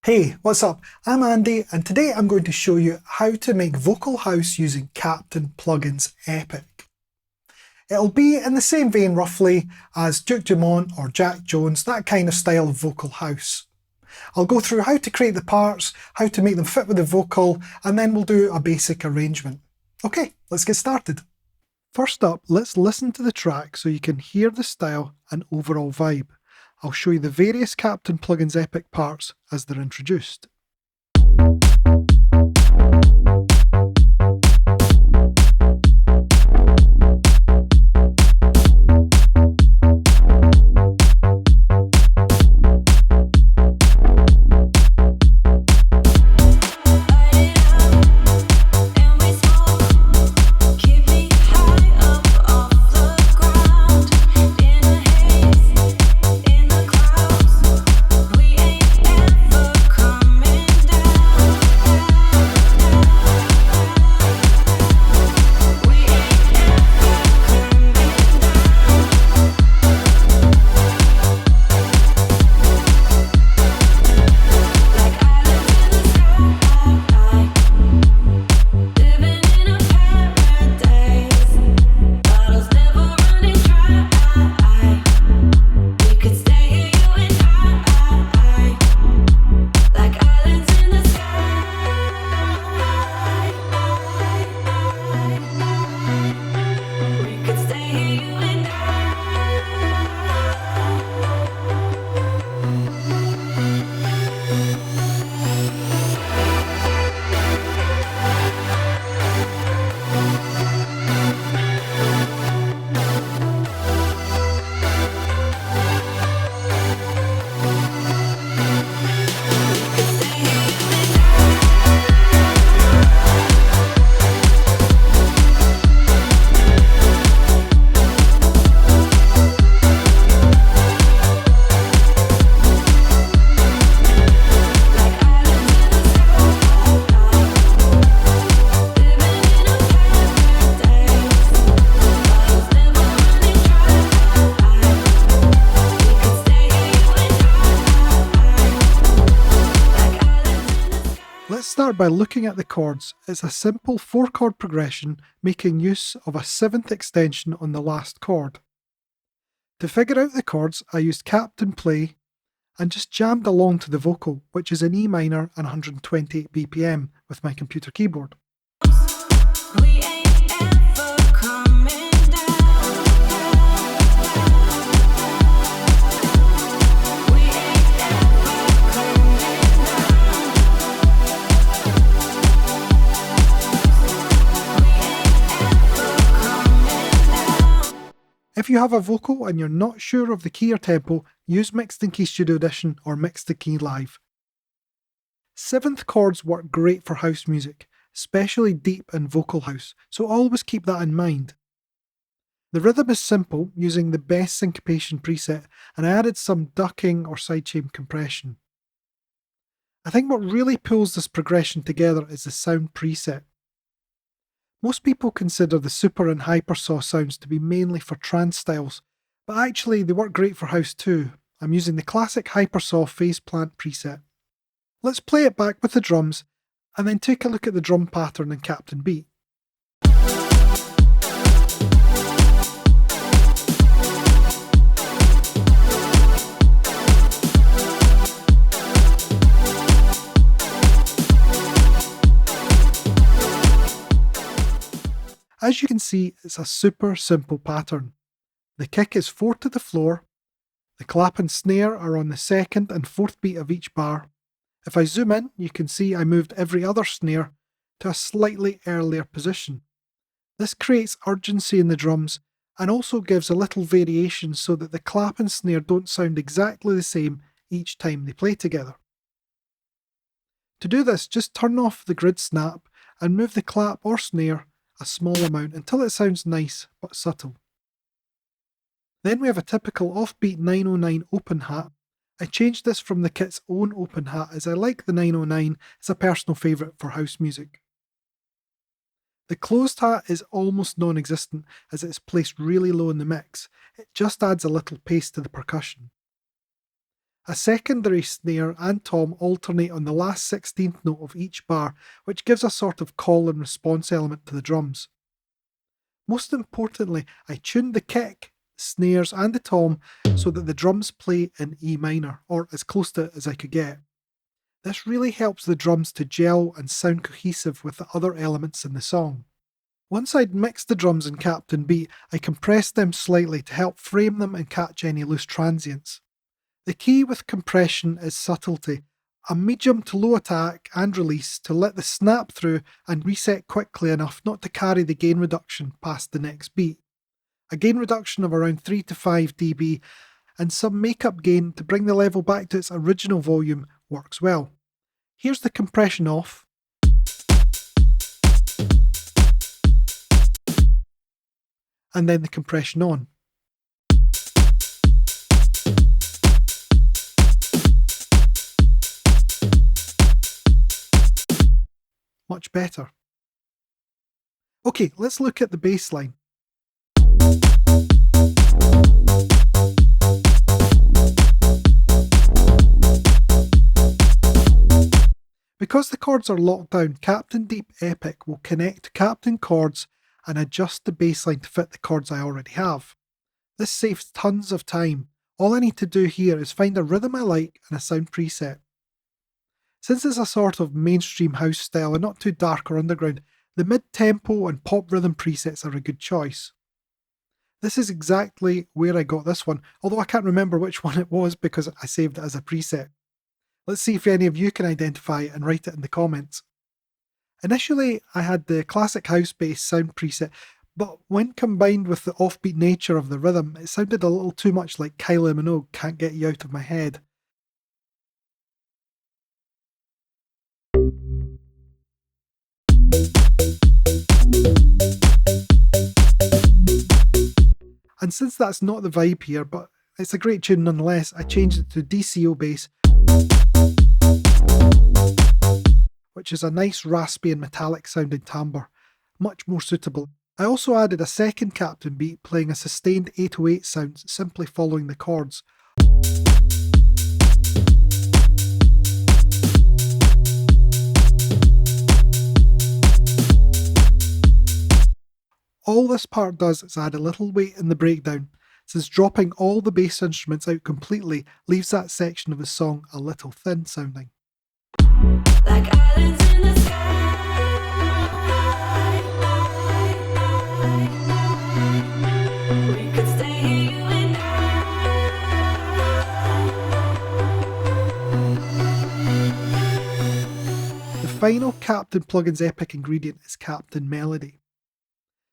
Hey, what's up? I'm Andy and today I'm going to show you how to make vocal house using Captain Plugin's Epic. It'll be in the same vein roughly as Duke Dumont or Jack Jones, that kind of style of vocal house. I'll go through how to create the parts, how to make them fit with the vocal, and then we'll do a basic arrangement. Okay, let's get started. First up, let's listen to the track so you can hear the style and overall vibe. I'll show you the various Captain Plugin's Epic parts as they're introduced. Let's start by looking at the chords. It's a simple 4-chord progression making use of a 7th extension on the last chord. To figure out the chords, I used Captain Play and just jammed along to the vocal, which is in E minor and 128 BPM with my computer keyboard. If you have a vocal and you're not sure of the key or tempo, use Mixed in Key Studio Edition or Mixed in Key Live. 7th chords work great for house music, especially deep and vocal house, so always keep that in mind. The rhythm is simple, using the best syncopation preset, and I added some ducking or sidechain compression. I think what really pulls this progression together is the sound preset. Most people consider the super and hyper saw sounds to be mainly for trance styles, but actually they work great for house too. I'm using the classic hyper saw phase plant preset. Let's play it back with the drums and then take a look at the drum pattern in Captain Beat. As you can see, it's a super simple pattern. The kick is 4 to the floor, the clap and snare are on the 2nd and 4th beat of each bar. If I zoom in, you can see I moved every other snare to a slightly earlier position. This creates urgency in the drums and also gives a little variation so that the clap and snare don't sound exactly the same each time they play together. To do this, just turn off the grid snap and move the clap or snare a small amount until it sounds nice but subtle. Then we have a typical offbeat 909 open hat. I changed this from the kit's own open hat as I like the 909, it's a personal favourite for house music. The closed hat is almost non-existent as it is placed really low in the mix. It just adds a little pace to the percussion. A secondary snare and tom alternate on the last 16th note of each bar, which gives a sort of call and response element to the drums. Most importantly, I tuned the kick, snares and the tom so that the drums play in E minor, or as close to it as I could get. This really helps the drums to gel and sound cohesive with the other elements in the song. Once I'd mixed the drums in Captain Beat, I compressed them slightly to help frame them and catch any loose transients. The key with compression is subtlety, a medium to low attack and release to let the snap through and reset quickly enough not to carry the gain reduction past the next beat. A gain reduction of around 3 to 5 dB and some makeup gain to bring the level back to its original volume works well. Here's the compression off. And then the compression on. Much better. Okay, let's look at the bass line. Because the chords are locked down, Captain Deep Epic will connect to Captain Chords and adjust the bassline to fit the chords I already have. This saves tons of time. All I need to do here is find a rhythm I like and a sound preset. Since it's a sort of mainstream house style and not too dark or underground, the mid-tempo and pop rhythm presets are a good choice. This is exactly where I got this one, although I can't remember which one it was because I saved it as a preset. Let's see if any of you can identify it and write it in the comments. Initially, I had the classic house bass sound preset, but when combined with the offbeat nature of the rhythm, it sounded a little too much like Kylie Minogue Can't Get You Out of My Head. And since that's not the vibe here, but it's a great tune nonetheless, I changed it to DCO bass, which is a nice raspy and metallic sounding timbre, much more suitable. I also added a second Captain Beat playing a sustained 808 sound simply following the chords. All this part does is add a little weight in the breakdown, since dropping all the bass instruments out completely leaves that section of the song a little thin sounding. Like islands in the sky. We could stay here, you and I. The final Captain Plugin's epic ingredient is Captain Melody.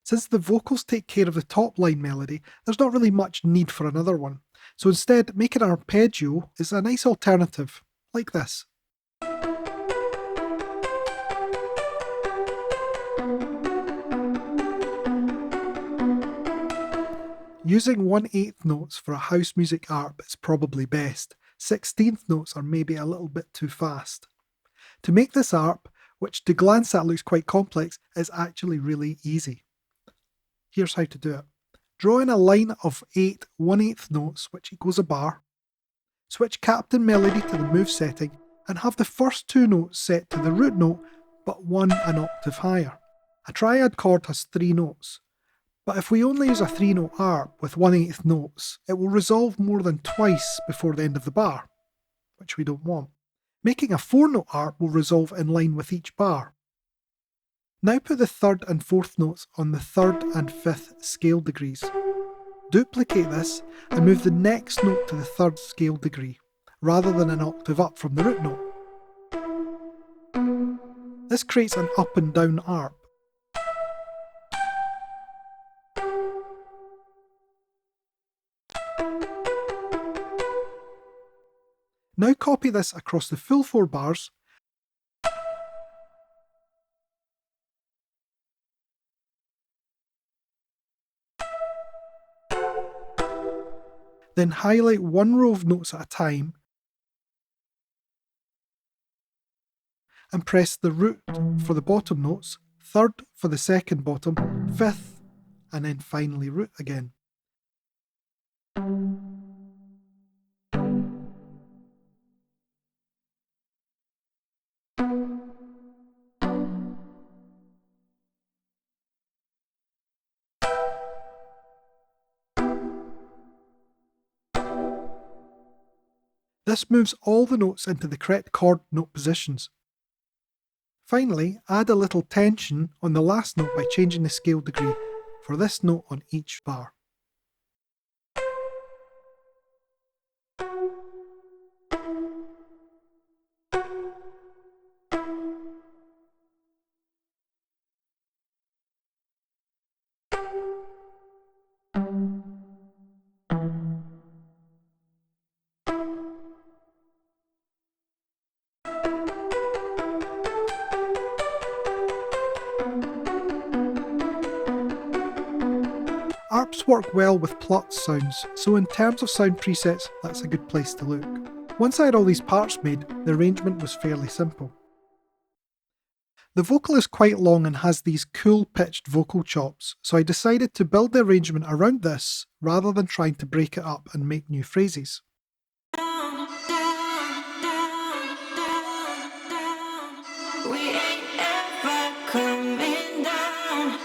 Since the vocals take care of the top line melody, there's not really much need for another one. So instead, making an arpeggio is a nice alternative, like this. Using 1/8 notes for a house music arp is probably best. 16th notes are maybe a little bit too fast. To make this arp, which to glance at looks quite complex, is actually really easy. Here's how to do it. Draw in a line of 8 1/8 notes, which equals a bar. Switch Captain Melody to the move setting and have the first 2 notes set to the root note, but one an octave higher. A triad chord has 3 notes. But if we only use a 3-note arp with 1/8 notes, it will resolve more than twice before the end of the bar, which we don't want. Making a 4-note arp will resolve in line with each bar. Now put the 3rd and 4th notes on the 3rd and 5th scale degrees. Duplicate this and move the next note to the 3rd scale degree, rather than an octave up from the root note. This creates an up and down arp. Now copy this across the full 4 bars, then highlight one row of notes at a time and press the root for the bottom notes, 3rd for the second bottom, 5th, and then finally root again. This moves all the notes into the correct chord note positions. Finally, add a little tension on the last note by changing the scale degree for this note on each bar. ARPs work well with plucked sounds, so in terms of sound presets, that's a good place to look. Once I had all these parts made, the arrangement was fairly simple. The vocal is quite long and has these cool pitched vocal chops, so I decided to build the arrangement around this rather than trying to break it up and make new phrases. Down, down, down, down, down. We ain't ever coming down.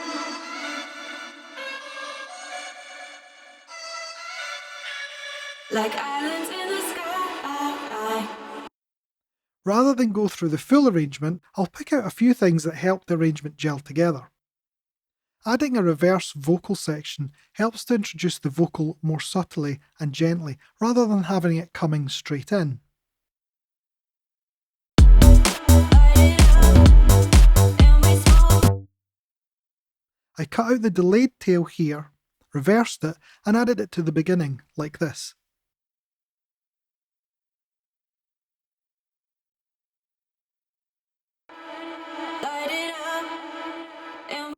Like islands in the sky. Rather than go through the full arrangement, I'll pick out a few things that help the arrangement gel together. Adding a reverse vocal section helps to introduce the vocal more subtly and gently, rather than having it coming straight in. I cut out the delayed tail here, reversed it, and added it to the beginning, like this. Light it up. And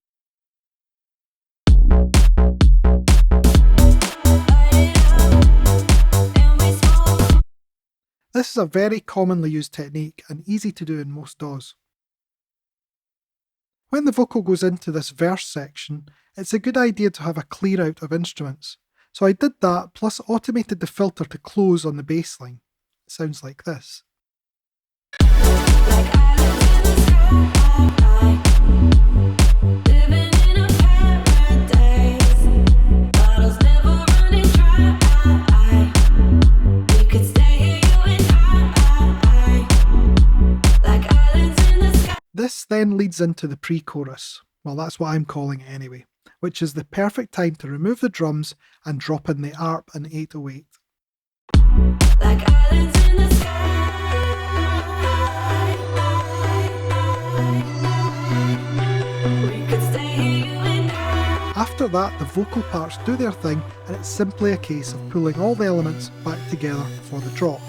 light it up. And we smoke. This is a very commonly used technique and easy to do in most DAWs. When the vocal goes into this verse section, it's a good idea to have a clear out of instruments. So I did that, plus automated the filter to close on the bass line. It sounds like this. Like islands in the sky. Living in a paradise. Bottles never running dry. We could stay here, you and I. Like islands in the sky. This then leads into the pre-chorus. Well, that's what I'm calling it anyway, which is the perfect time to remove the drums and drop in the ARP and 808. Like islands in the sky. We could stay here, you and I. After that, the vocal parts do their thing, and it's simply a case of pulling all the elements back together for the drop.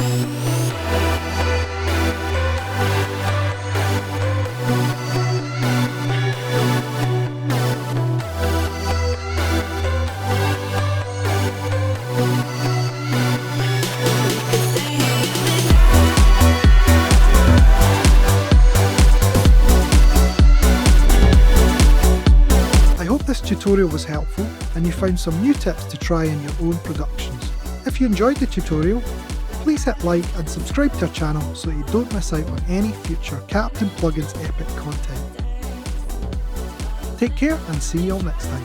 I hope this tutorial was helpful and you found some new tips to try in your own productions. If you enjoyed the tutorial, please hit like and subscribe to our channel so that you don't miss out on any future Captain Plugins Epic content. Take care and see you all next time.